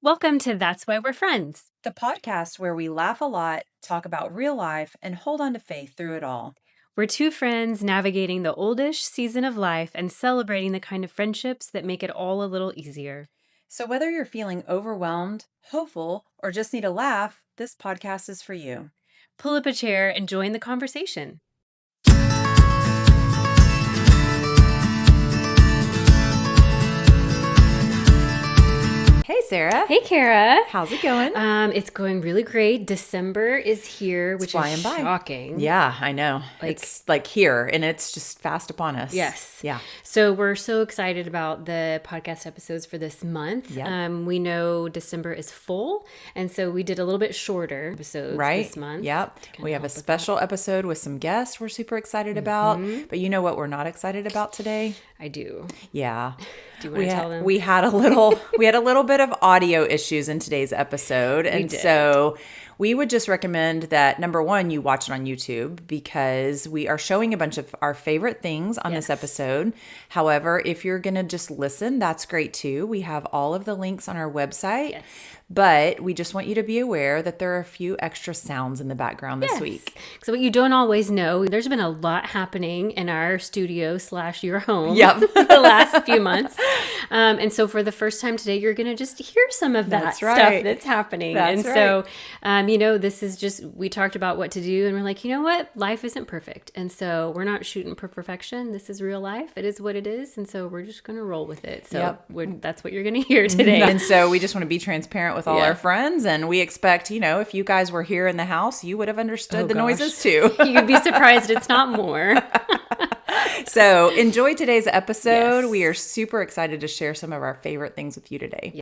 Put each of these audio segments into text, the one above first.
Welcome to That's Why We're Friends. The podcast where we laugh a lot, talk about real life, and hold on to faith through it all. We're two friends navigating the oldish season of life and celebrating the kind of friendships that make it all a little easier. So, whether you're feeling overwhelmed, hopeful, or just need a laugh, this podcast is for you. Pull up a chair and join the conversation. Hey, Sarah. Hey, Kara. How's it going? It's going really great. December is here, which is shocking. Yeah, I know. It's like here, and it's just fast upon us. Yes. Yeah. So we're so excited about the podcast episodes for this month. Yep. We know December is full, and so we did a little bit shorter episodes this month. Yep. We have a special episode with some guests we're super excited about. But you know what we're not excited about today? I do. Yeah. Do you want to tell them? We had a little bit of audio issues in today's episode. And so we would just recommend that, number one, you watch it on YouTube because we are showing a bunch of our favorite things on this episode. However, if you're going to just listen, that's great too. We have all of the links on our website. Yes. But we just want you to be aware that there are a few extra sounds in the background this week. So what you don't always know, there's been a lot happening in our studio / your home the last few months. And so for the first time today, you're going to just hear some of that stuff that's happening. So, this is just, we talked about what to do and we're like, you know what? Life isn't perfect. And so we're not shooting for perfection. This is real life. It is what it is. And so we're just going to roll with it. So that's what you're going to hear today. And so we just want to be transparent with all our friends, and we expect, if you guys were here in the house, you would have understood the noises too. You'd be surprised it's not more. So enjoy today's episode. Yes. We are super excited to share some of our favorite things with you today.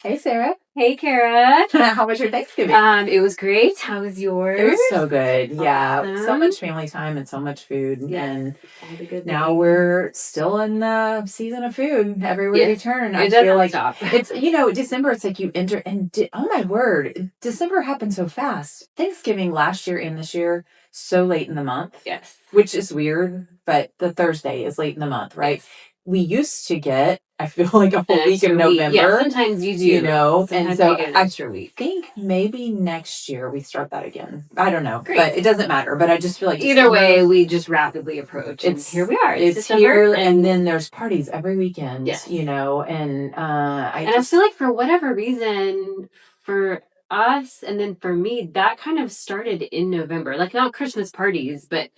Hey, Sarah. Hey, Kara. How was your Thanksgiving? It was great. How was yours? It was so good. Awesome. Yeah. So much family time and so much food. Yes. And now we're still in the season of food. Everywhere we turn. I feel like stop. It's, December, it's like you enter and oh my word, December happened so fast. Thanksgiving last year and this year, so late in the month. Yes. Which is weird, but the Thursday is late in the month, right? Yes. We used to get, I feel like, a whole week in November. Yeah, sometimes you do. Sometimes and so you get an extra week. I think maybe next year we start that again. I don't know, but it doesn't matter. But I just feel like either way, we just rapidly approach. And here we are. It's here, and then there's parties every weekend. Yes. And I feel like for whatever reason, for us, and then for me, that kind of started in November. Like not Christmas parties, but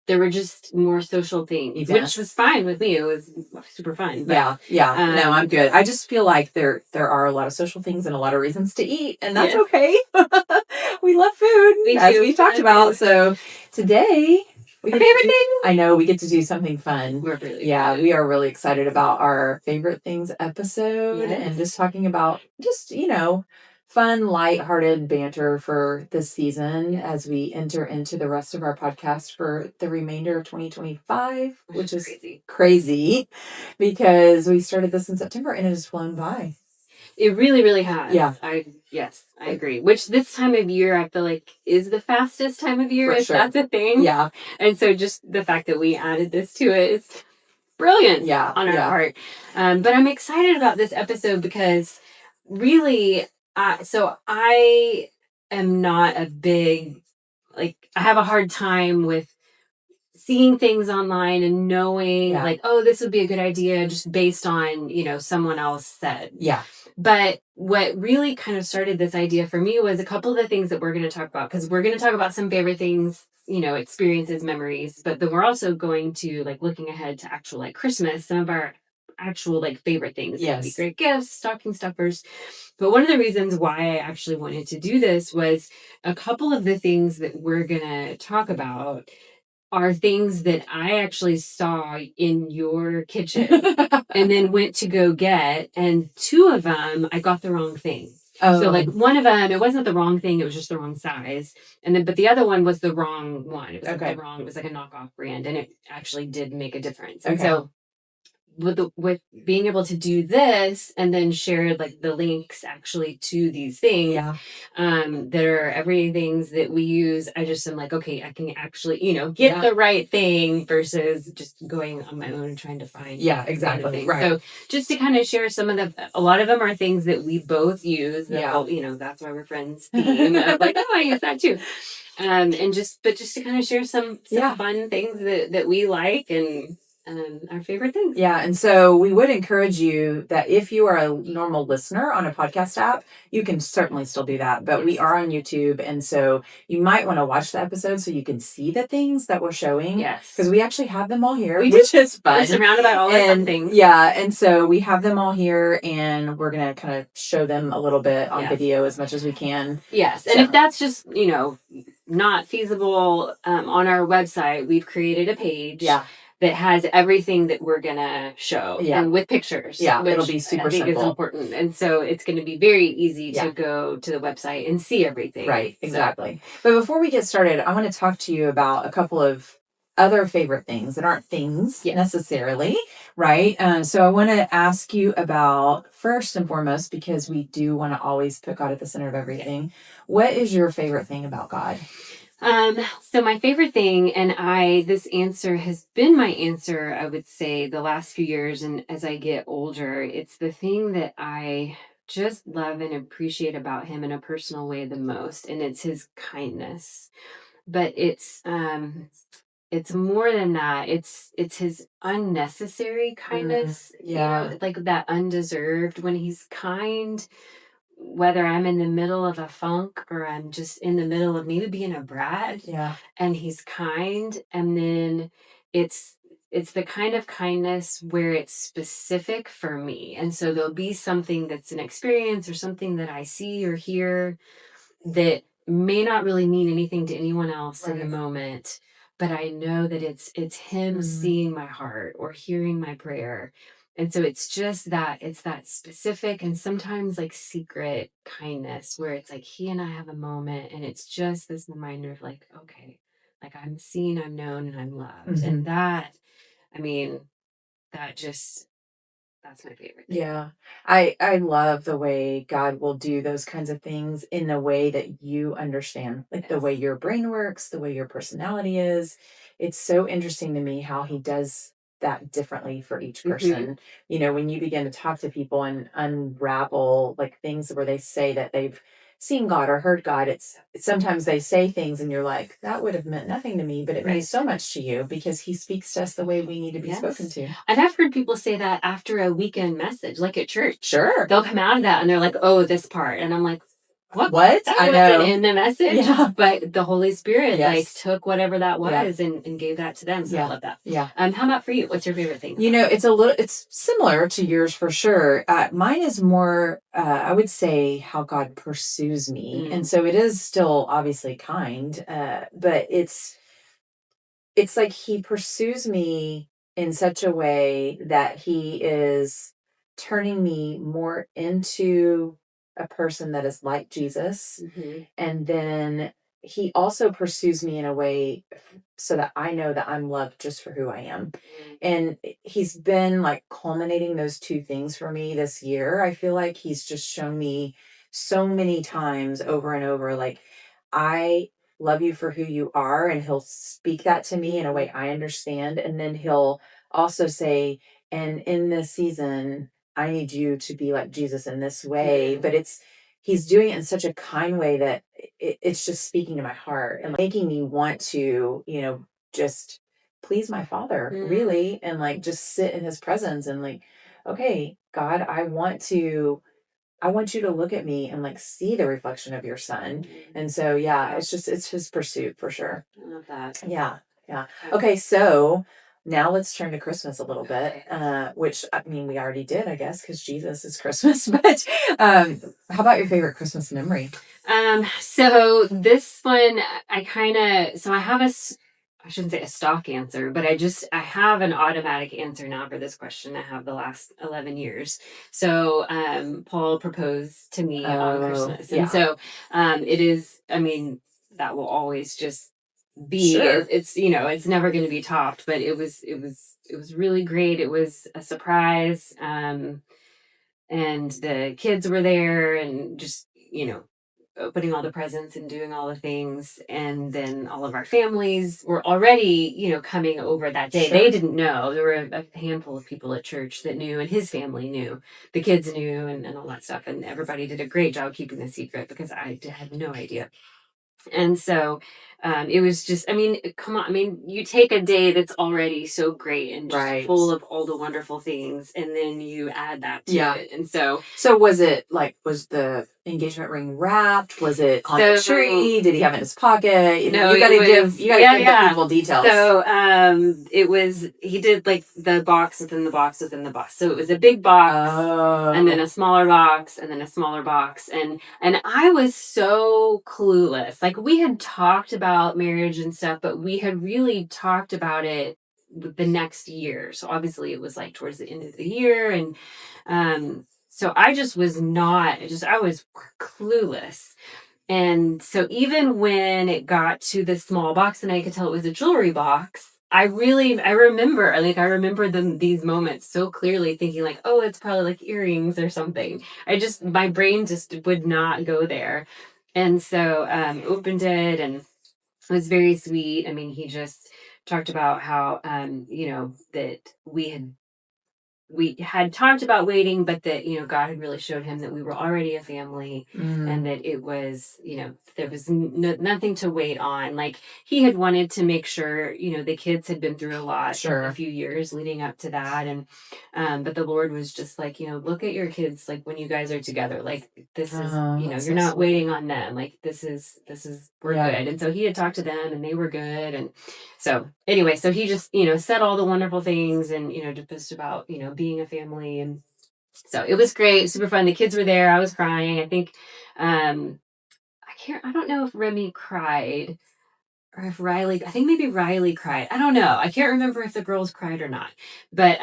there were just more social things, which was fine with me. It was super fun. But, no, I'm good. I just feel like there are a lot of social things and a lot of reasons to eat, and that's okay. We love food, as we talked about. So today, we get to do something fun. We're really excited. We are really excited about our favorite things episode and just talking about fun, lighthearted banter for this season as we enter into the rest of our podcast for the remainder of 2025, which is crazy because we started this in September and it has flown by. It really, really has. Yeah. I agree. Which this time of year, I feel like is the fastest time of year, if that's a thing. Yeah. And so just the fact that we added this to it is brilliant on our part. But I'm excited about this episode because really... so I am not a big, I have a hard time with seeing things online and knowing this would be a good idea just based on, someone else said. Yeah. But what really kind of started this idea for me was a couple of the things that we're going to talk about, because we're going to talk about some favorite things, experiences, memories, but then we're also going to looking ahead to actual Christmas, some of our actual favorite things. Yes. Be great gifts, stocking stuffers. But one of the reasons why I actually wanted to do this was a couple of the things that we're going to talk about are things that I actually saw in your kitchen and then went to go get. And two of them, I got the wrong thing. Oh. So one of them, it wasn't the wrong thing. It was just the wrong size. But the other one was the wrong one. It was it was like a knockoff brand, and it actually did make a difference. And so with being able to do this and then share like the links actually to these things that are everything's that we use, I just am like, okay, I can actually, get the right thing versus just going on my own and trying to find exactly right. So just to kind of share some of a lot of them are things that we both use that whole, that's why we're friends theme of like, oh, I use that too. And just to kind of share some fun things that we like and our favorite things. Yeah. And so we would encourage you that if you are a normal listener on a podcast app, you can certainly still do that. But we are on YouTube. And so you might want to watch the episode so you can see the things that we're showing. Yes. Because we actually have them all here, which is fun. We're surrounded by all the fun things. Yeah. And so we have them all here and we're going to kind of show them a little bit on video as much as we can. Yes. And if that's just, not feasible on our website, we've created a page. Yeah. That has everything that we're gonna show, and with pictures. Yeah, which it'll be super I think simple. is important, and so it's going to be very easy to go to the website and see everything. Right, exactly. But before we get started, I want to talk to you about a couple of other favorite things that aren't things necessarily, right? So I want to ask you about, first and foremost, because we do want to always put God at the center of everything. What is your favorite thing about God? So my favorite thing, and this answer has been my answer, I would say, the last few years, and as I get older, it's the thing that I just love and appreciate about him in a personal way the most, and it's his kindness. But it's more than that. It's his unnecessary kindness. Like that undeserved when he's kind, whether I'm in the middle of a funk or I'm just in the middle of maybe being a brat, and he's kind, and then it's the kind of kindness where it's specific for me, and so there'll be something that's an experience or something that I see or hear that may not really mean anything to anyone else in the moment, but I know that it's him seeing my heart or hearing my prayer. And so it's that specific and sometimes like secret kindness where it's like he and I have a moment and it's just this reminder of like, okay, like I'm seen, I'm known, and I'm loved. And that, I mean, that's my favorite thing. Yeah. I love the way God will do those kinds of things in the way that you understand, like the way your brain works, the way your personality is. It's so interesting to me how he does that differently for each person. When you begin to talk to people and unravel like things where they say that they've seen God or heard God, it's sometimes they say things and you're like, that would have meant nothing to me, but it means so much to you because he speaks to us the way we need to be spoken to. And I've heard people say that after a weekend message, like at church. Sure. They'll come out of that and they're like, oh, this part. And I'm like, what? That I wasn't in the message. Yeah. But the Holy Spirit like took whatever that was and gave that to them. So I love that. Yeah. How about for you? What's your favorite thing? It's similar to yours for sure. Mine is more, I would say, how God pursues me. And so it is still obviously kind, but it's like he pursues me in such a way that he is turning me more into a person that is like Jesus. And then he also pursues me in a way so that I know that I'm loved just for who I am. And he's been like culminating those two things for me this year. I feel like he's just shown me so many times over and over, like, I love you for who you are. And he'll speak that to me in a way I understand. And then he'll also say, and in this season, I need you to be like Jesus in this way. But he's doing it in such a kind way that it's just speaking to my heart and making me want to, just please my Father, really, and like just sit in his presence and like, okay, God, I want you to look at me and like see the reflection of your son. And so, it's his pursuit for sure. I love that. Yeah. Yeah. Okay. So now let's turn to Christmas a little bit, which I mean, we already did, I guess, because Jesus is Christmas, but, how about your favorite Christmas memory? So this one, I have I shouldn't say a stock answer, but I have an automatic answer now for this question. I have the last 11 years. So, Paul proposed to me on Christmas. And so, it is, I mean, that will always just be. Sure. It's it's never going to be topped, but it was really great. It was a surprise. And the kids were there and just, opening all the presents and doing all the things. And then all of our families were already, coming over that day. Sure. They didn't know. There were a handful of people at church that knew, and his family knew. The kids knew, and all that stuff. And everybody did a great job keeping the secret because I had no idea. And so it was just, come on. You take a day that's already so great and just full of all the wonderful things, and then you add that to it. And so was it was the engagement ring wrapped? Was it on the tree? Did he have it in his pocket? No, you gotta give the people details. So it was, he did like the box within the box within the box. So it was a big box and then a smaller box and then a smaller box. And I was so clueless. Like, we had talked about marriage and stuff, but we had really talked about it the next year. So obviously it was like towards the end of the year. And so I just was I was clueless. And so even when it got to the small box and I could tell it was a jewelry box, I remember these moments so clearly, thinking like, oh, it's probably like earrings or something. My brain just would not go there. And so opened it, and it was very sweet. He just talked about how, that we had talked about waiting, but that, God had really showed him that we were already a family, and that it was, there was nothing to wait on. Like, he had wanted to make sure, the kids had been through a lot. Sure. A few years leading up to that. And, but the Lord was just like, look at your kids, like when you guys are together, like this is, you're not waiting on them. Like, we're good. And so he had talked to them and they were good. And so anyway, so he just, said all the wonderful things and, just about, being a family. And so it was great, super fun. The kids were there. I was crying. I think, I don't know if Remy cried or if I think maybe Riley cried. I don't know. I can't remember if the girls cried or not, but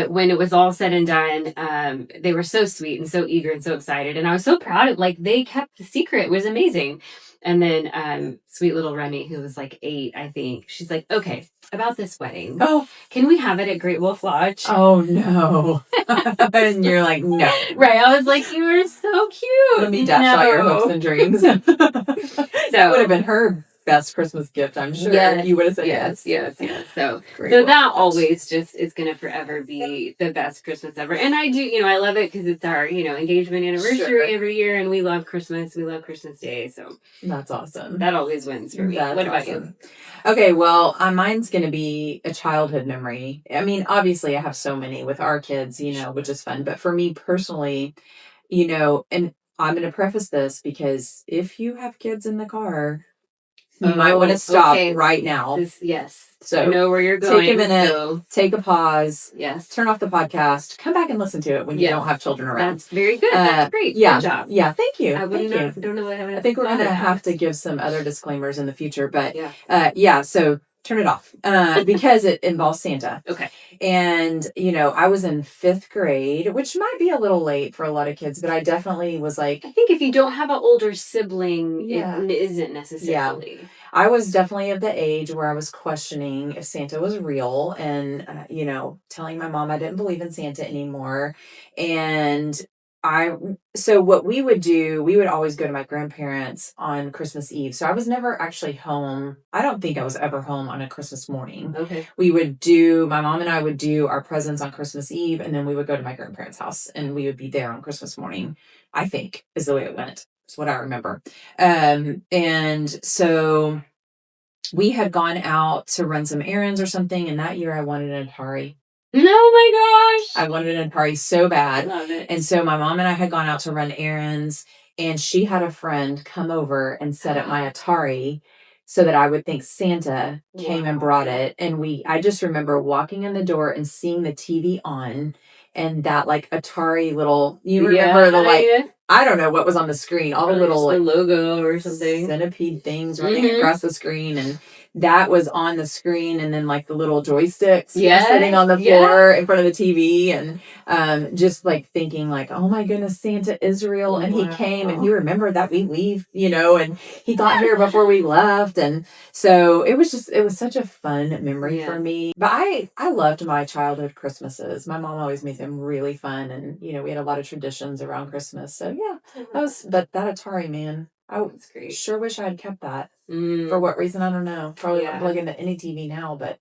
when it was all said and done, they were so sweet and so eager and so excited. And I was so proud of, like, they kept the secret. It was amazing. And then sweet little Remy, who was like 8, I think, she's like, okay, about this wedding. Oh, can we have it at Great Wolf Lodge? Oh, no. And you're like, no. Right. I was like, you are so cute. Let me dash all your hopes and dreams. So that would have been her best Christmas gift, I'm sure. Yes, you would have said yes. So that always just is going to forever be the best Christmas ever. And I do, I love it because it's our, engagement anniversary every year, and we love Christmas. We love Christmas Day. So that's awesome. That always wins for me. What about you? Okay, well, mine's going to be a childhood memory. Obviously I have so many with our kids, which is fun. But for me personally, and I'm going to preface this because if you have kids in the car, you might want to stop right now. Yes. So I know where you're going. Take a minute, take a pause. Yes. Turn off the podcast. Come back and listen to it when you don't have children around. That's very good. That's great. Yeah. Good job. Yeah. Thank you. I don't know what I think we're going to have to give some other disclaimers in the future, but so turn it off because it involves Santa. Okay. And, I was in 5th grade, which might be a little late for a lot of kids, but I definitely was like... I think if you don't have an older sibling, it isn't necessarily. Yeah. I was definitely of the age where I was questioning if Santa was real and, telling my mom I didn't believe in Santa anymore. And so what we would do, we would always go to my grandparents on Christmas Eve. So I was never actually home. I don't think I was ever home on a Christmas morning. Okay. My mom and I would do our presents on Christmas Eve, and then we would go to my grandparents' house and we would be there on Christmas morning, I think is the way it went. That's what I remember. And so we had gone out to run some errands or something. And that year I wanted an Atari. No, my gosh. I wanted an Atari so bad. Love it. And so my mom and I had gone out to run errands, and she had a friend come over and set up my Atari so that I would think Santa came and brought it. And I just remember walking in the door and seeing the TV on, and that like Atari little, remember the I don't know what was on the screen, all the little logo or something, centipede things running across the screen. And that was on the screen, and then like the little joysticks were sitting on the floor in front of the TV, and just like thinking like, oh my goodness, Santa Israel, and he came, and he remembered that we leave, and he got here before we left, and so it was such a fun memory for me. But I loved my childhood Christmases. My mom always made them really fun, and we had a lot of traditions around Christmas. So but that Atari, man, that's great. Sure wish I had kept that. For what reason, I don't know. Probably won't plug into any TV now, but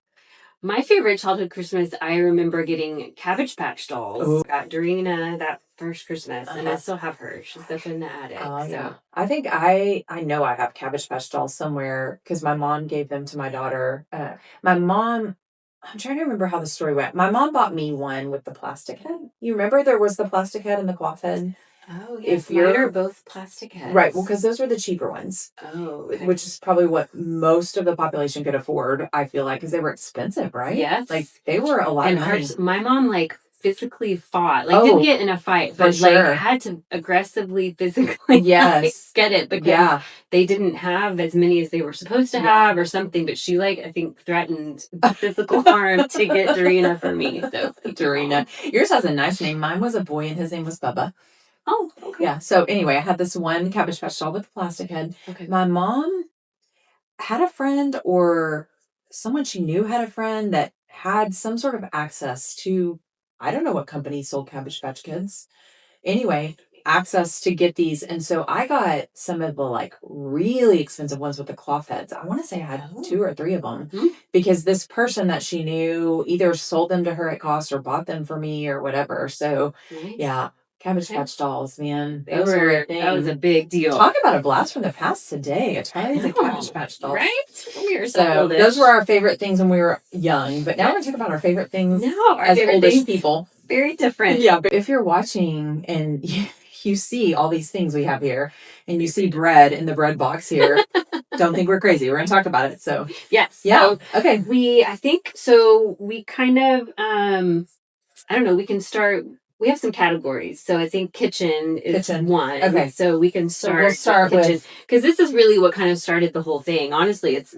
my favorite childhood Christmas, I remember getting Cabbage Patch dolls during that first Christmas, and I still have her. She's up in the attic. Oh, yeah. I think I know I have Cabbage Patch dolls somewhere because my mom gave them to my daughter. My mom, I'm trying to remember how the story went. My mom bought me one with the plastic head. You remember there was the plastic head and the cloth head? Oh, yes. Mine are both plastic heads. Right. Well, because those were the cheaper ones. Oh, okay. Which is probably what most of the population could afford, I feel like, because they were expensive, right? Yes. Like, they were a lot of money. My mom, physically fought. Didn't get in a fight, but, had to aggressively, physically get it because they didn't have as many as they were supposed to have or something. But she, I think, threatened physical harm to get Dorina for me. So, Dorina. Yours has a nice name. Mine was a boy, and his name was Bubba. Oh, okay. Yeah. So anyway, I had this one Cabbage Patch doll with a plastic head. Okay. My mom had a friend, or someone she knew had a friend that had some sort of access to, I don't know what company sold Cabbage Patch Kids. Anyway, access to get these. And so I got some of the really expensive ones with the cloth heads. I want to say I had 2 or 3 of them because this person that she knew either sold them to her at cost or bought them for me or whatever. So yeah. Cabbage Patch dolls, man. That was a big deal. Talk about a blast from the past today. Atari's and Cabbage Patch dolls. Right? We so those were our favorite things when we were young. But now we're going to talk about our favorite things as oldish people. Very different. Yeah. But if you're watching and you see all these things we have here, and you see bread in the bread box here, don't think we're crazy. We're going to talk about it. So yes. Yeah. So, okay. We kind of, I don't know, we can start. We have some categories. So I think kitchen is one. Okay. So we can start. So we'll start with, because this is really what kind of started the whole thing. Honestly, it's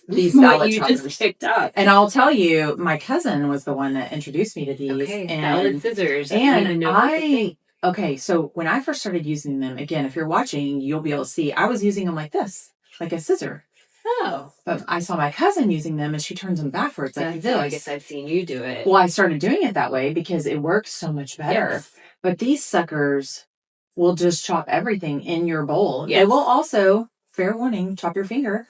these salad you choppers. Just picked up. And I'll tell you, my cousin was the one that introduced me to these. Okay, salad scissors. And okay, so when I first started using them, again, if you're watching, you'll be able to see, I was using them like this, like a scissor. Oh. But I saw my cousin using them, and she turns them backwards like this. I guess I've seen you do it. Well, I started doing it that way because it works so much better. Yes. But these suckers will just chop everything in your bowl. Yes. They will also, fair warning, chop your finger.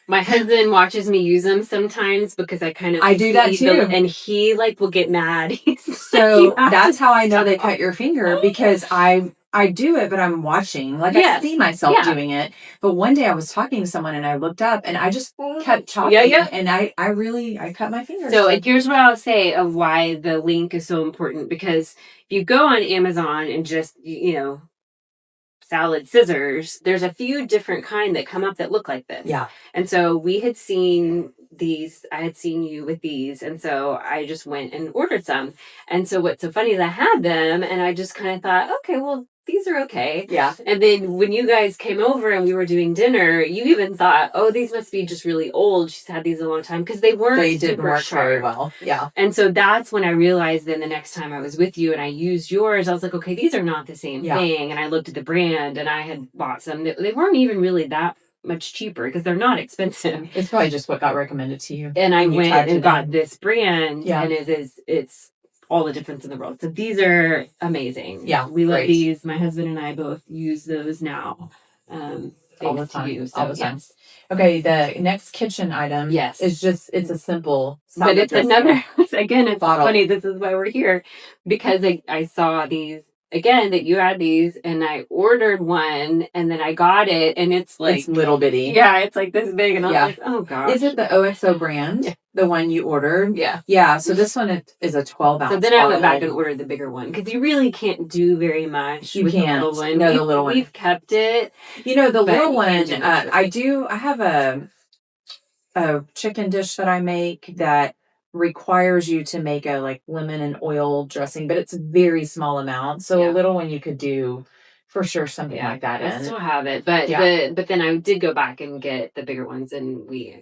My husband watches me use them sometimes because I do that too. And he will get mad. So that's how I know they cut your finger, because I do it, but I'm watching. I see myself doing it. But one day I was talking to someone and I looked up and I just kept chopping. And I cut my fingers. So here's what I'll say of why the link is so important. Because if you go on Amazon and just, salad scissors, there's a few different kind that come up that look like this. Yeah. And so we had seen these, I had seen you with these, and so I just went and ordered some. And so what's so funny is I had them and I just kind of thought, okay, well, these are okay. Yeah. And then when you guys came over and we were doing dinner, you even thought, oh, these must be just really old. She's had these a long time, because they didn't work sharp. Very well. Yeah. And so that's when I realized then the next time I was with you and I used yours, I was like, okay, these are not the same thing. And I looked at the brand and I had bought some. They weren't even really that much cheaper because they're not expensive. It's probably just what got recommended to you. And I went and got this brand, and it's all the difference in the world. So these are amazing. Yeah, we love these. My husband and I both use those now. All the time. You, so, all the time. Yes. Okay, the next kitchen item is just, it's a simple salad, but it's dressing. Another, again, it's bottle. Funny, this is why we're here, because I saw these, again, that you had these, and I ordered one, and then I got it, and it's little bitty. Yeah, it's this big, and I was like, oh gosh. Is it the OXO brand? Yeah. The one you ordered? Yeah. Yeah, so this one is a 12 ounce. So then I went back and ordered the bigger one, because you really can't do very much with the little one. No, the little one. We've kept it. The little one, I have a chicken dish that I make that requires you to make a lemon and oil dressing, but it's a very small amount. So a little one you could do for sure, something like that. I still have it, but but then I did go back and get the bigger ones, and we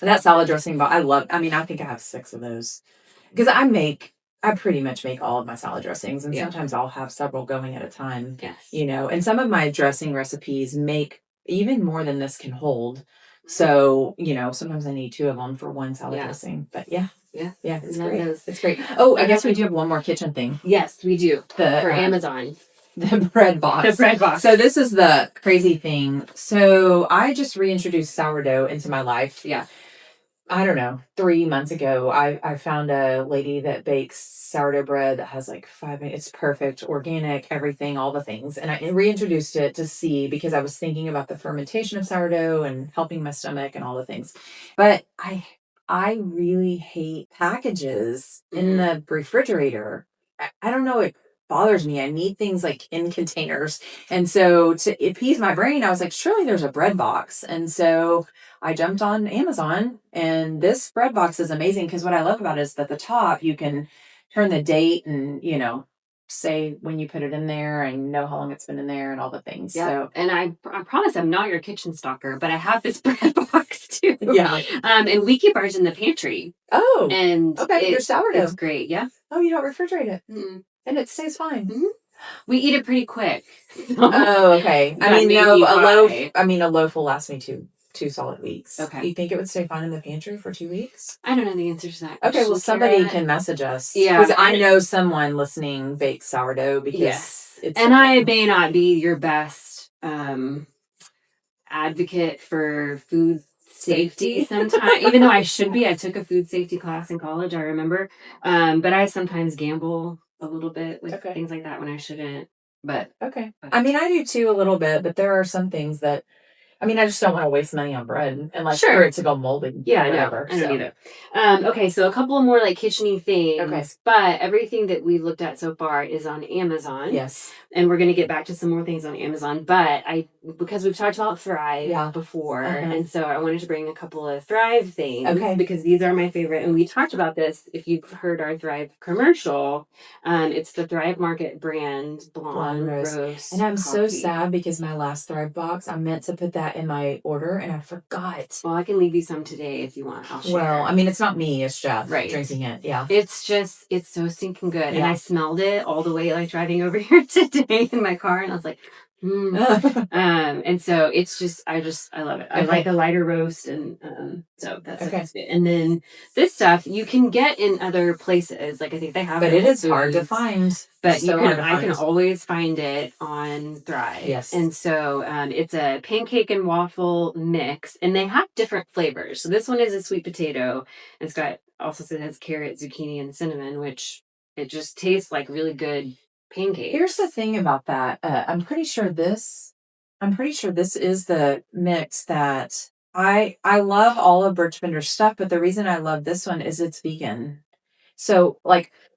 That salad dressing box, I think I have 6 of those. Because I pretty much make all of my salad dressings, and sometimes I'll have several going at a time. Yes. And some of my dressing recipes make even more than this can hold. So, sometimes I need 2 of them for one salad dressing. But yeah, it's great. It's great. Oh, I guess we do have one more kitchen thing. Yes, we do. For Amazon. The bread box. The bread box. So this is the crazy thing. So I just reintroduced sourdough into my life. Yeah. I don't know, 3 months ago, I found a lady that bakes sourdough bread that has like 5 minutes. It's perfect, organic, everything, all the things. And I reintroduced it to see, because I was thinking about the fermentation of sourdough and helping my stomach and all the things. But I really hate packages in the refrigerator. I don't know. It bothers me. I need things like in containers. And so to appease my brain, I was like, surely there's a bread box. And so I jumped on Amazon, and this bread box is amazing, because what I love about it is that the top, you can turn the date and, say when you put it in there and know how long it's been in there and all the things. Yeah. So, and I promise I'm not your kitchen stalker, but I have this bread box too. Yeah. And we keep ours in the pantry. Oh. And okay, your sourdough. It's great. Yeah. Oh, you don't refrigerate it. Mm-mm. And it stays fine. Mm-hmm. We eat it pretty quick. So. Oh, okay. A loaf will last me two solid weeks. Okay. You think it would stay fine in the pantry for 2 weeks? I don't know the answer to that. Okay, well, somebody can message us. Yeah. Because I know someone listening bakes sourdough, because I may not be your best advocate for food safety sometimes, even though I should be. I took a food safety class in college, I remember. But I sometimes gamble a little bit with things like that when I shouldn't. But okay. I do too, a little bit, but there are some things that I just don't want to waste money on bread and for it to go moldy. Yeah, whatever. I don't either. Okay, so a couple of more kitchen-y things. Okay. But everything that we've looked at so far is on Amazon. Yes. And we're going to get back to some more things on Amazon. But because we've talked about Thrive before, and so I wanted to bring a couple of Thrive things. Okay. Because these are my favorite. And we talked about this, if you've heard our Thrive commercial. It's the Thrive Market brand Blonde Roast. And I'm so sad, because my last Thrive box, I meant to put that in my order and I forgot. Well, I can leave you some today if you want. I'll share. Well, it's not me, it's Jeff drinking it. Yeah. It's so stinking good. Yeah. And I smelled it all the way driving over here today in my car, and I was like, and so it's just I love it. I like a lighter roast, and so that's good. And then this stuff you can get in other places. I think they have it. But it is hard to find. But I can always find it on Thrive. Yes. And so it's a pancake and waffle mix, and they have different flavors. So this one is a sweet potato, and it's got also has carrot, zucchini, and cinnamon, which it just tastes like really good pancakes. Here's the thing about that. I'm pretty sure this is the mix that I love all of Birchbender's stuff, but the reason I love this one is it's vegan. So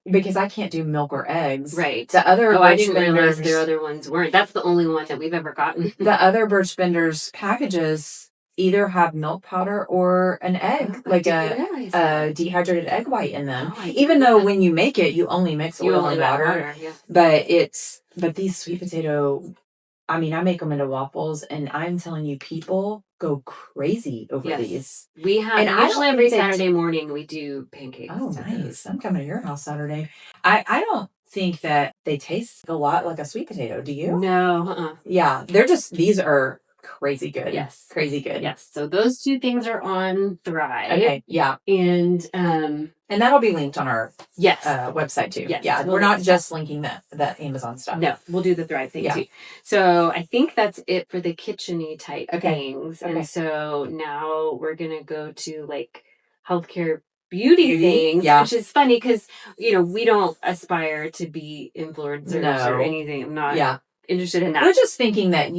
because I can't do milk or eggs. Right. The other I didn't realize their other ones weren't. That's the only one that we've ever gotten. The other Birchbender's packages either have milk powder or an egg, a dehydrated egg white in them. Even though when you make it, you only mix oil and water. Yeah. But these sweet potato, I make them into waffles, and I'm telling you, people go crazy over these. We have, and usually every Saturday morning we do pancakes. Oh, nice. I'm coming to your house Saturday. I don't think that they taste a lot like a sweet potato. Do you? No. Yeah. These are crazy good. Yes. Crazy good. Yes. So those two things are on Thrive. Okay. Yeah. And that'll be linked on our website too. Yes. Yeah. We're not just linking that Amazon stuff. No, we'll do the Thrive thing too. So I think that's it for the kitchen-y type things. Okay. And so now we're gonna go to healthcare beauty things, which is funny because we don't aspire to be influencers or anything. I'm not interested in that. We're just thinking that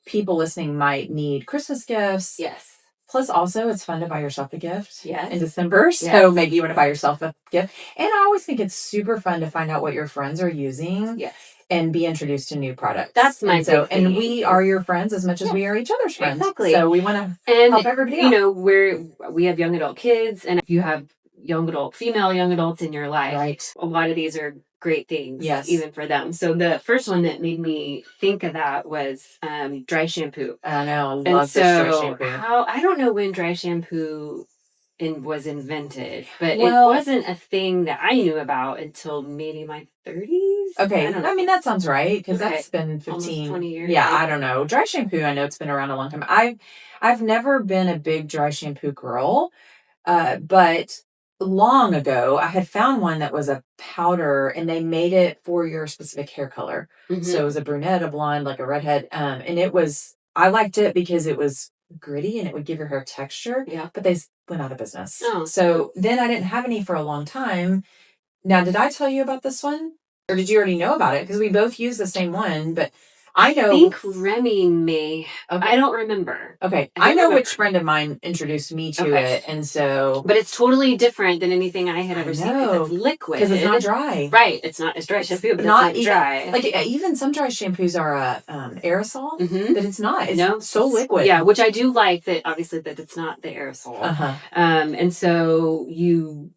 people listening might need Christmas gifts. Yes. Plus, also, it's fun to buy yourself a gift in December. So maybe you want to buy yourself a gift. And I always think it's super fun to find out what your friends are using. Yes. And be introduced to new products. That's my thing. And we are your friends as much as we are each other's friends. Exactly. So we want to help everybody out. We have young adult kids, and if you have young adults in your life, a lot of these are great things even for them. So the first one that made me think of that was dry shampoo. I know, I love this dry shampoo. I don't know when dry shampoo was invented, but it wasn't a thing that I knew about until maybe my 30s. Okay, I mean that sounds right, because that's been 15, almost 20 years. Yeah, I don't know. Dry shampoo, I know it's been around a long time. I've never been a big dry shampoo girl, but long ago I had found one that was a powder, and they made it for your specific hair color. So it was a brunette, a blonde, like a redhead, and I liked it because it was gritty and it would give your hair texture. Yeah, but they went out of business. So then I didn't have any for a long time. Now, did I tell you about this one? Or did you already know about it? Because we both use the same one, but I think Remy may. Okay. I don't remember. Okay. I know which friend of mine introduced me to it. And so. But it's totally different than anything I had ever seen, because it's liquid. Because it's not dry. Right. It's dry shampoo, but it's not dry. Like, even some dry shampoos are aerosol, but it's not. It's so liquid. Yeah, which I do like, that obviously that it's not the aerosol. And so you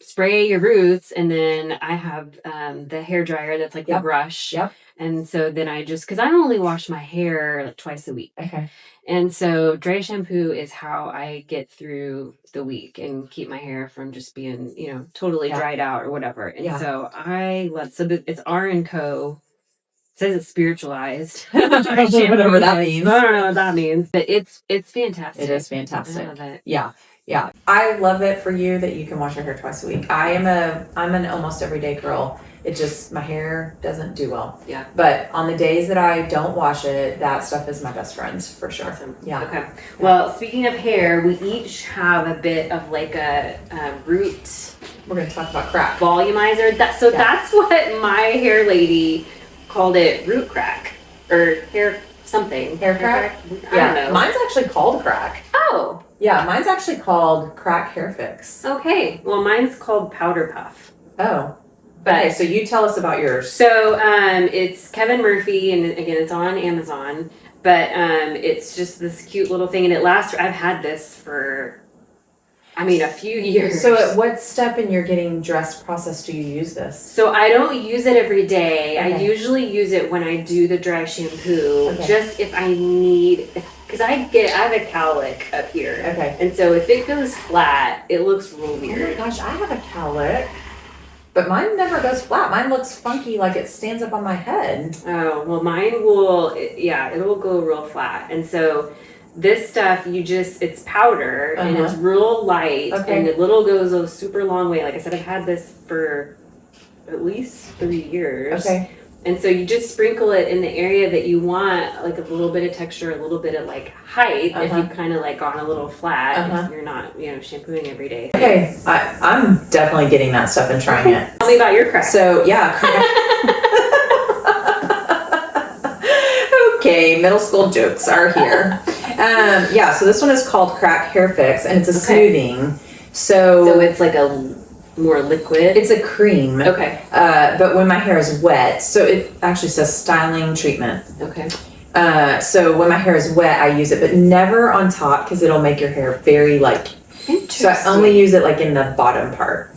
spray your roots, and then I have the hair dryer that's like the brush. Yep. And so then because I only wash my hair like twice a week. Okay. And so dry shampoo is how I get through the week and keep my hair from just being, totally dried out or whatever. And so it's R & Co. It says it's spiritualized. Whatever that means. I don't know what that means, but it's fantastic. It is fantastic. I love it. Yeah. Yeah. I love it for you that you can wash your hair twice a week. I'm an almost everyday girl. It just, my hair doesn't do well. Yeah. But on the days that I don't wash it, that stuff is my best friend for sure. Awesome. Yeah. Okay. Well, speaking of hair, we each have a bit of like a root. We're going to talk about crack. Volumizer. That's what my hair lady called it, root crack. Or hair something. Hair crack? I don't know. Mine's actually called crack. Oh. Yeah, mine's actually called Crack Hair Fix. Okay. Well, mine's called Powder Puff. Oh. Okay, so you tell us about yours. So it's Kevin Murphy, and again, it's on Amazon, but it's just this cute little thing, and I've had this for, a few years. So at what step in your getting dressed process do you use this? So I don't use it every day. Okay. I usually use it when I do the dry shampoo, just if I need, because I have a cowlick up here. Okay. And so if it goes flat, it looks real weird. Oh my gosh, I have a cowlick. But mine never goes flat. Mine looks funky, like it stands up on my head. Oh, well, mine it will go real flat. And so this stuff, it's powder, and it's real light, and it goes a super long way. Like I said, I've had this for at least 3 years. Okay. And so you just sprinkle it in the area that you want, like a little bit of texture, a little bit of like height, if you've kind of like gone a little flat, if you're not, shampooing every day. Okay, I'm definitely getting that stuff and trying it. Tell me about your crack. So, yeah. Okay, middle school jokes are here. So this one is called Crack Hair Fix, and it's a smoothing. So it's like a more liquid? It's a cream. Okay. But when my hair is wet, so it actually says styling treatment. Okay. So when my hair is wet, I use it, but never on top, because it'll make your hair very Interesting. So I only use it like in the bottom part.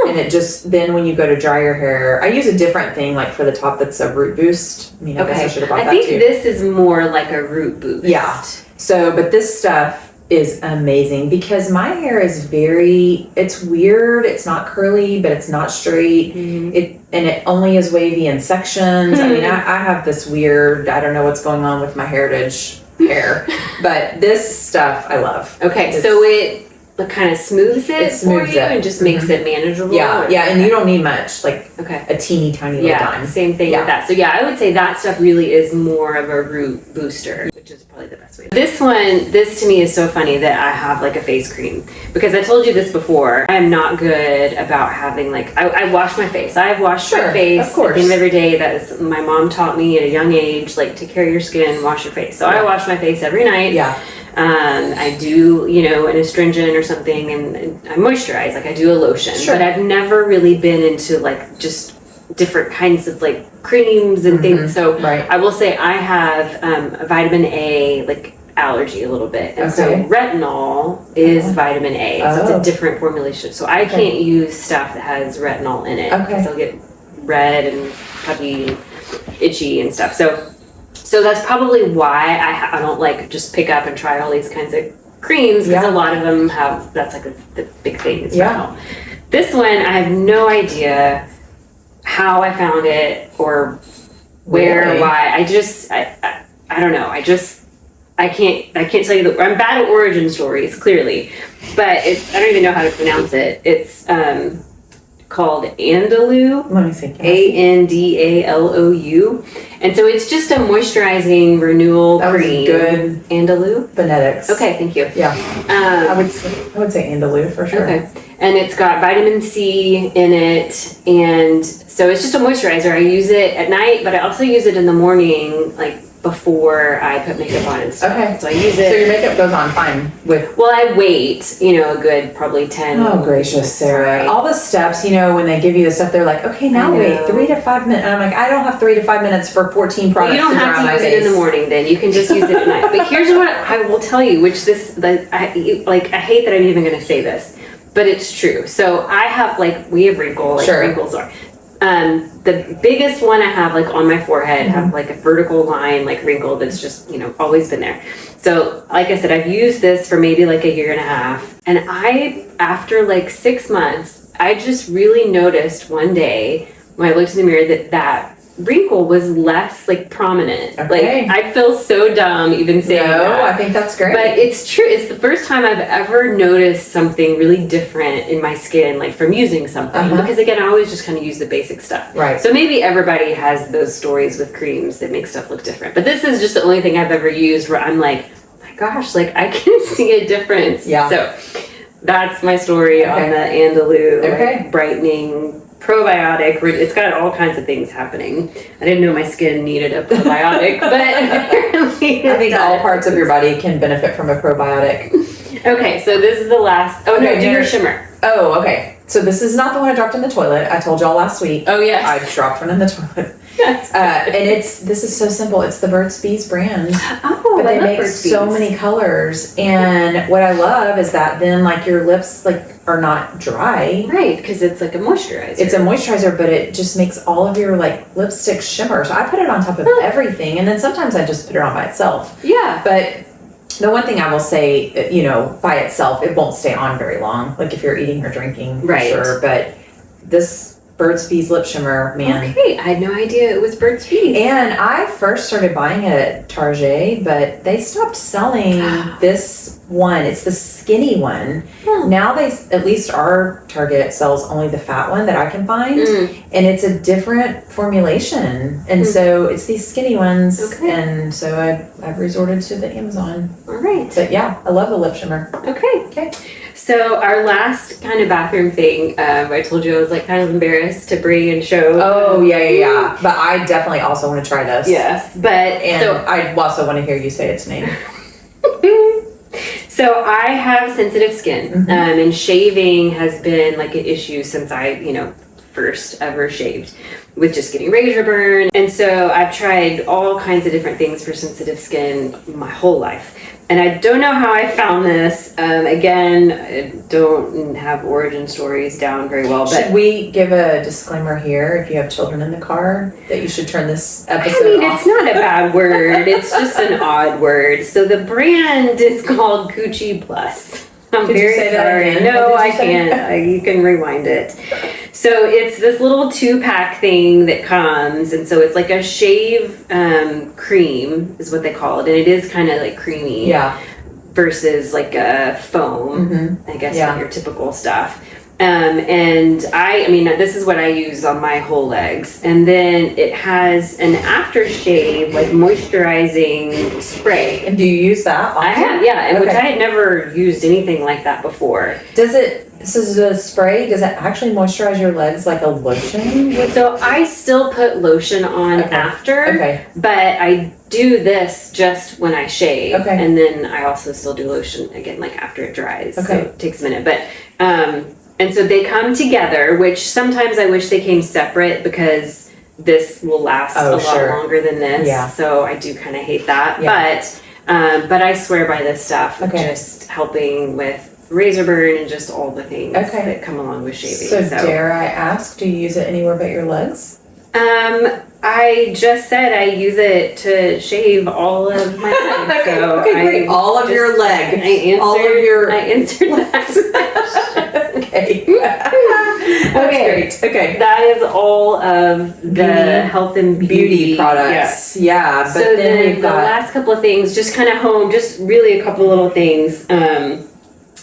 And it then when you go to dry your hair, I use a different thing like for the top that's a root boost. I guess I should have bought that too. I think this is more like a root boost. Yeah. So, but this stuff is amazing because my hair is it's weird. It's not curly, but it's not straight. It only is wavy in sections. I have this weird, I don't know what's going on with my heritage hair, but this stuff I love. Okay. So it kind of smooths it for you and just makes it manageable. Yeah. And you don't need much, like a teeny tiny little dime. Same thing with that. So I would say that stuff really is more of a root booster, which is probably the best way. This to me is so funny that I have like a face cream, because I told you this before. I am not good about having I wash my face. I've washed my face of course. At the end of every day. My mom taught me at a young age, take care of your skin, wash your face. So I wash my face every night. Yeah. I do, an astringent or something, and I moisturize, I do a lotion, but I've never really been into just different kinds of creams and things. So I will say I have a vitamin A allergy a little bit. And so retinol is vitamin A. So it's a different formulation. So I can't use stuff that has retinol in it because I'll get red and puffy, itchy and stuff. So that's probably why I don't like just pick up and try all these kinds of creams, because a lot of them have, that's like the big thing is retinol. This one, I have no idea how I found it or where or why. I don't know. I can't tell you I'm bad at origin stories, clearly, but I don't even know how to pronounce it. It's called Andalou. Let me see. Andalou. And so it's just a moisturizing renewal cream. Good. Andalou? Phonetics. Okay, thank you. Yeah. I would say Andalou for sure. Okay. And it's got vitamin C in it, and so it's just a moisturizer. I use it at night, but I also use it in the morning, like before I put makeup on and stuff. Okay. So I use it. So your makeup goes on fine with... Well, I wait, a good probably 10. Oh, gracious, Sarah. All the steps, when they give you the stuff, they're like, okay, now wait 3 to 5 minutes. And I'm like, I don't have 3 to 5 minutes for 14 products. Well, you don't have to use it in the morning then. You can just use it at night. But here's what I will tell you, I hate that I'm even going to say this, but it's true. So I have we have wrinkles are. The biggest one I have on my forehead, have a vertical line wrinkle that's just always been there. So like I said, I've used this for maybe a year and a half, and after 6 months I just really noticed one day when I looked in the mirror that wrinkle was less prominent. I feel so dumb even saying that. I think that's great. But it's true. It's the first time I've ever noticed something really different in my skin, from using something. Because again, I always just kind of use the basic stuff. Right. So maybe everybody has those stories with creams that make stuff look different. But this is just the only thing I've ever used where I'm like, oh my gosh, I can see a difference. Yeah. So that's my story on the Andalou brightening probiotic. It's got all kinds of things happening. I didn't know my skin needed a probiotic, but apparently I think all parts of your body can benefit from a probiotic. Okay, so this is the last. Oh no, do your shimmer. Oh, okay. So this is not the one I dropped in the toilet. I told y'all last week. Oh yes, I dropped one in the toilet. And this is so simple. It's the Burt's Bees brand. Oh, but they make so many colors, and what I love is that then your lips are not dry. Right, because it's a moisturizer. It's a moisturizer, but it just makes all of your lipstick shimmer. So I put it on top of everything, and then sometimes I just put it on by itself. Yeah. But the one thing I will say, by itself, it won't stay on very long. If you're eating or drinking, for sure. But this Burt's Bees lip shimmer, man. Okay, I had no idea it was Burt's Bees. And I first started buying it at Target, but they stopped selling this one. It's the skinny one. Now at least our Target sells only the fat one that I can find. And it's a different formulation. And so it's these skinny ones. Okay. And so I've resorted to the Amazon. All right. But yeah, I love the lip shimmer. Okay. So our last kind of bathroom thing, I told you I was kind of embarrassed to bring and show. Oh, yeah. But I definitely also want to try this. Yes, so I also want to hear you say its name. So I have sensitive skin, and shaving has been an issue since I, first ever shaved, with just getting razor burn. And so I've tried all kinds of different things for sensitive skin my whole life. And I don't know how I found this. Again, I don't have origin stories down very well. But should we give a disclaimer here, if you have children in the car, that you should turn this episode off? It's not a bad word. It's just an odd word. So the brand is called Coochie Plus. I'm very sorry. No, I can't. You can rewind it. So it's this little 2-pack thing that comes, and so it's a shave cream is what they call it, and it is kind of creamy. Yeah. Versus a foam, I guess, your typical stuff. And I mean, this is what I use on my whole legs. And then it has an aftershave, moisturizing spray. And do you use that often? I have, yeah. And which I had never used anything like that before. So the spray, does it actually moisturize your legs like a lotion? So I still put lotion on after, but I do this just when I shave. And then I also still do lotion again, after it dries. So it takes a minute. But, and so they come together, which sometimes I wish they came separate because this will last a lot longer than this. Yeah. So I do kind of hate that. Yeah. But But I swear by this stuff, just helping with razor burn and just all the things that come along with shaving. So dare I ask, do you use it anywhere but your legs? I just said I use it to shave all of my legs. So great. All of your leg. I answered that question. Okay. Great. Okay. That is all of the health and beauty products. Yeah. But so then the last couple of things, just kind of home, just really a couple little things.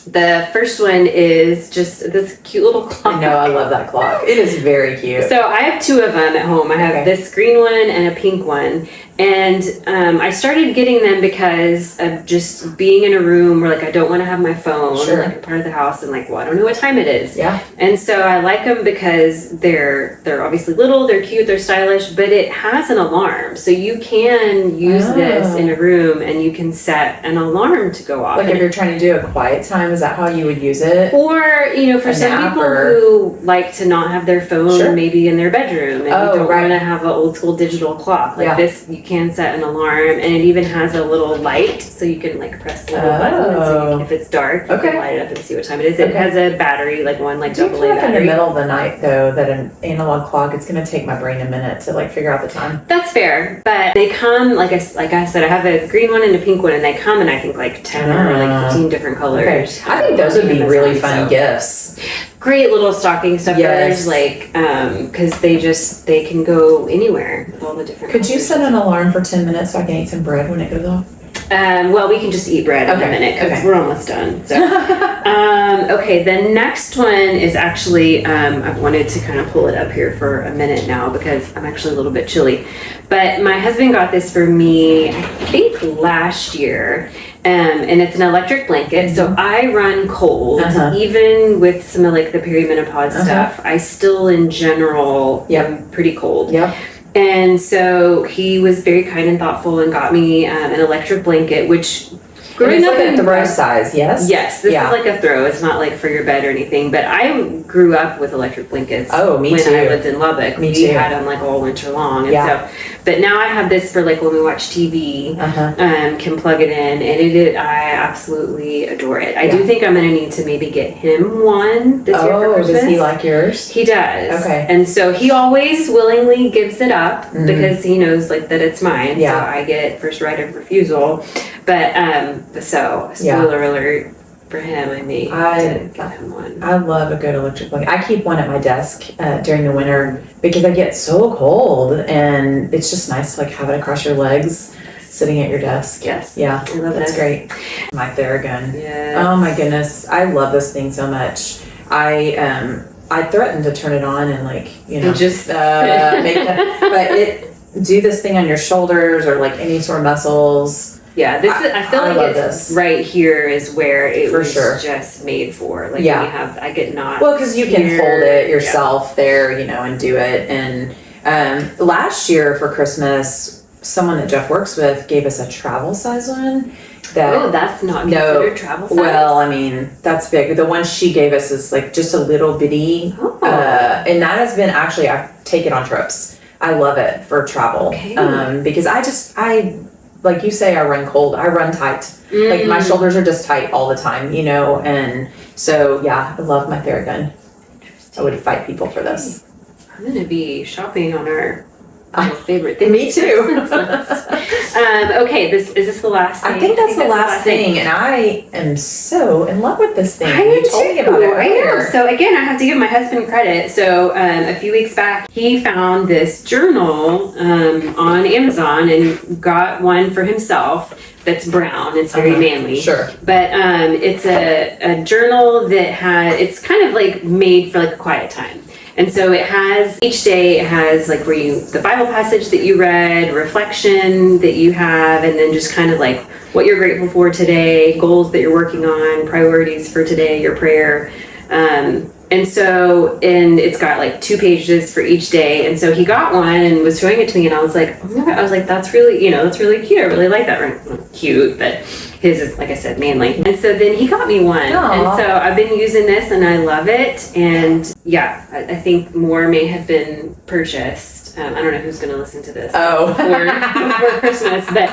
The first one is just this cute little clock. I know, I love that clock. It is very cute. So I have two of them at home. I have this green one and a pink one. And I started getting them because of just being in a room where, like, I don't want to have my phone, like, a part of the house, and, like, well, I don't know what time it is. Yeah. And so I like them because they're obviously little, they're cute, they're stylish, but it has an alarm. So you can use this in a room and you can set an alarm to go off. Like, if you're trying to do a quiet time, is that how you would use it? Or, you know, for some people who like to not have their phone maybe in their bedroom and you don't want to have an old school digital clock. Like this, you can set an alarm, and it even has a little light, so you can, like, press the little button, and so if it's dark, you can light it up and see what time it is. It has a battery, like one, like, double A battery. In the middle of the night, though, that an analog clock, it's going to take my brain a minute to, like, figure out the time. That's fair, but they come, like I said, I have a green one and a pink one, and they come in, I think, like 10 or like 15 different colors. I think those would be really fun gifts. Great little stocking stuffers, like, because they can go anywhere with all the different Could you set an alarm for 10 minutes so I can eat some bread when it goes off? Well, we can just eat bread in a minute because we're almost done. So, the next one is actually, I've wanted to kind of pull it up here for a minute now because I'm actually a little bit chilly. But my husband got this for me, I think last year, and it's an electric blanket. So I run cold, even with some of, like, the perimenopause stuff. I still, in general, am pretty cold. And so he was very kind and thoughtful and got me an electric blanket, which growing up like a throw size, yes? Yes, this is like a throw. It's not like for your bed or anything. But I grew up with electric blankets. Oh, me when too. When I lived in Lubbock. We had them, like, all winter long. And so, but now I have this for, like, when we watch TV, can plug it in, and I absolutely adore it. I do think I'm going to need to maybe get him one this year for Christmas. Does he like yours? He does. Okay. And so he always willingly gives it up because he knows, like, that it's mine. So I get first right of refusal. But so spoiler alert for him, I may get him one. I love a good electric blanket. I keep one at my desk during the winter because I get so cold, and it's just nice to, like, have it across your legs, sitting at your desk. Yes. Yeah, I love that's great. My Theragun. Yes. Oh my goodness, I love this thing so much. I threatened to turn it on and, like, you know, just make that, but it do this thing on your shoulders or, like, any sore muscles. Yeah, I feel like it's right here is where it was just made for. Like, I get knots. Well, because you can hold it yourself there, you know, and do it. And last year for Christmas, someone that Jeff works with gave us a travel size one. That's not considered travel size? Well, I mean, that's big. The one she gave us is, like, just a little bitty. And that has been, actually, I've taken on trips. I love it for travel. Because I like you say, I run cold. I run tight. Like, my shoulders are just tight all the time, you know? And so, I love my Theragun. I would fight people for this. I'm going to be shopping on our favorite thing. Me too. Is this the last thing? I think that's the last thing. And I am so in love with this thing. You told me about it earlier. I know. So again, I have to give my husband credit. So a few weeks back, he found this journal on Amazon and got one for himself. That's brown. It's very manly. Sure. But it's a journal that it's kind of like made for, like, a quiet time. And so it has, each day it has, like, the Bible passage that you read, reflection that you have, and then just kind of like what you're grateful for today, goals that you're working on, priorities for today, your prayer. And it's got, like, 2 pages for each day. And so he got one and was showing it to me, and I was like, oh my God, that's really, that's really cute. I really like that. Not cute, but his is, like I said, manly. And so then he got me one. Aww. And so I've been using this and I love it. And I think more may have been purchased. I don't know who's going to listen to this before Christmas, but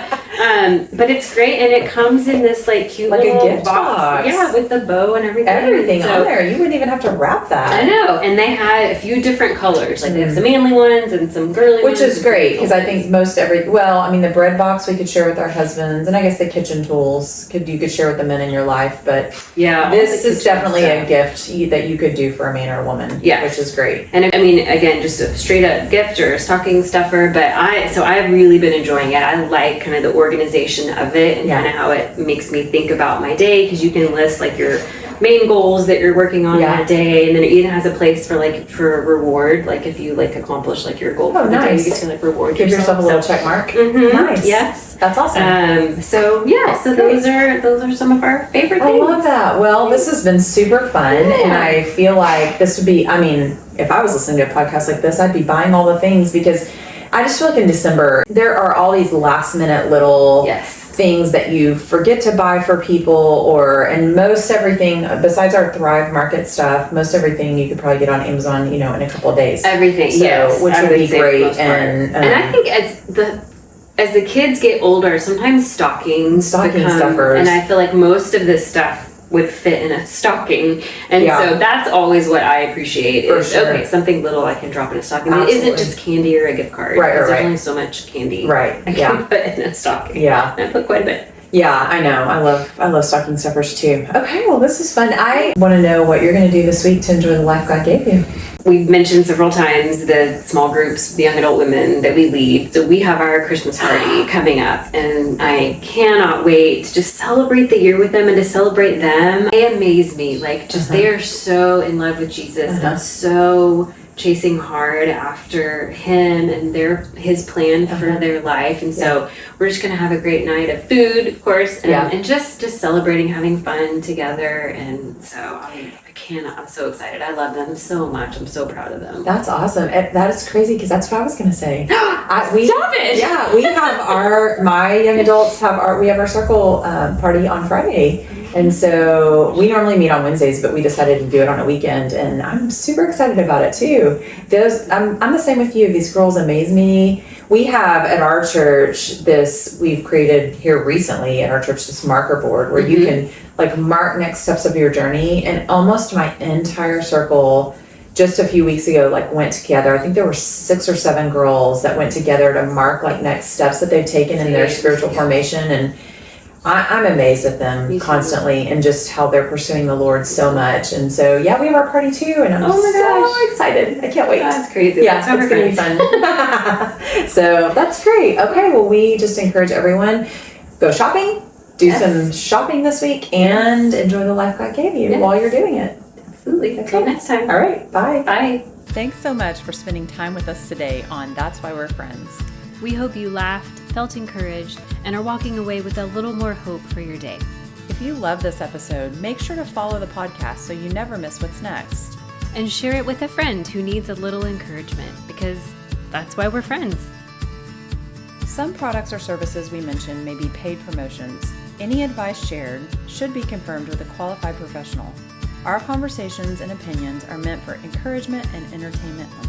But it's great, and it comes in this like cute like little a gift box. Yeah, with the bow and everything. Everything on there. You wouldn't even have to wrap that. I know. And they had a few different colors. Like they have some manly ones and some girly ones. Which is great, because I think the bread box we could share with our husbands, and I guess the kitchen tools you could share with the men in your life. But yeah, this is definitely a gift that you could do for a man or a woman. Yeah, which is great. And I mean, again, just a straight up gift or a stocking stuffer. But I've really been enjoying it. I like kind of the organization of it and kind of how it makes me think about my day, because you can list like your main goals that you're working on in a day, and then it even has a place for reward, like if you like accomplish like your goal for the day, you get to like reward yourself a little check mark. Nice. Yes, that's awesome. So those are some of our favorite things. I love that. Well, this has been super fun, and I feel like this would be, I mean, if I was listening to a podcast like this, I'd be buying all the things, because I just feel like in December there are all these last minute little things that you forget to buy for people, and most everything besides our Thrive Market stuff, most everything you could probably get on Amazon, in a couple of days. Everything, which would be great. And I think as the kids get older, sometimes stocking stuffers, and I feel like most of this stuff would fit in a stocking, and so that's always what I appreciate. Okay, something little I can drop in a stocking. It isn't just candy or a gift card. There's only so much candy I can put in a stocking. And I put quite a bit. Yeah, I know. I love stocking stuffers too. Okay, well, this is fun. I want to know what you're going to do this week to enjoy the life God gave you. We've mentioned several times the small groups, the young adult women that we lead. So we have our Christmas party coming up, and I cannot wait to just celebrate the year with them and to celebrate them. They amaze me. Like, just they are so in love with Jesus and so chasing hard after him and his plan for their life. And so we're just going to have a great night of food, of course, and just celebrating, having fun together. And so I'm so excited. I love them so much. I'm so proud of them. That's awesome. That is crazy, because that's what I was going to say. Stop it! Yeah, we have my young adults have our circle party on Friday. And so we normally meet on Wednesdays, but we decided to do it on a weekend, and I'm super excited about it too. I'm the same with you. These girls amaze me. We have at our church we've created here recently at our church this marker board where you can like mark next steps of your journey, and almost my entire circle just a few weeks ago went together. I think there were 6 or 7 girls that went together to mark next steps that they've taken in their spiritual formation, and I'm amazed at them constantly and just how they're pursuing the Lord so much. And so, we have our party too, and I'm so excited. I can't wait. That's crazy. Yeah, it's going to be fun. So that's great. Okay, well, we just encourage everyone, go shopping, do some shopping this week, and enjoy the life God gave you while you're doing it. Absolutely. Until next time. All right, bye. Bye. Thanks so much for spending time with us today on That's Why We're Friends. We hope you laughed, felt encouraged, and are walking away with a little more hope for your day. If you love this episode, make sure to follow the podcast so you never miss what's next. And share it with a friend who needs a little encouragement, because that's why we're friends. Some products or services we mention may be paid promotions. Any advice shared should be confirmed with a qualified professional. Our conversations and opinions are meant for encouragement and entertainment only.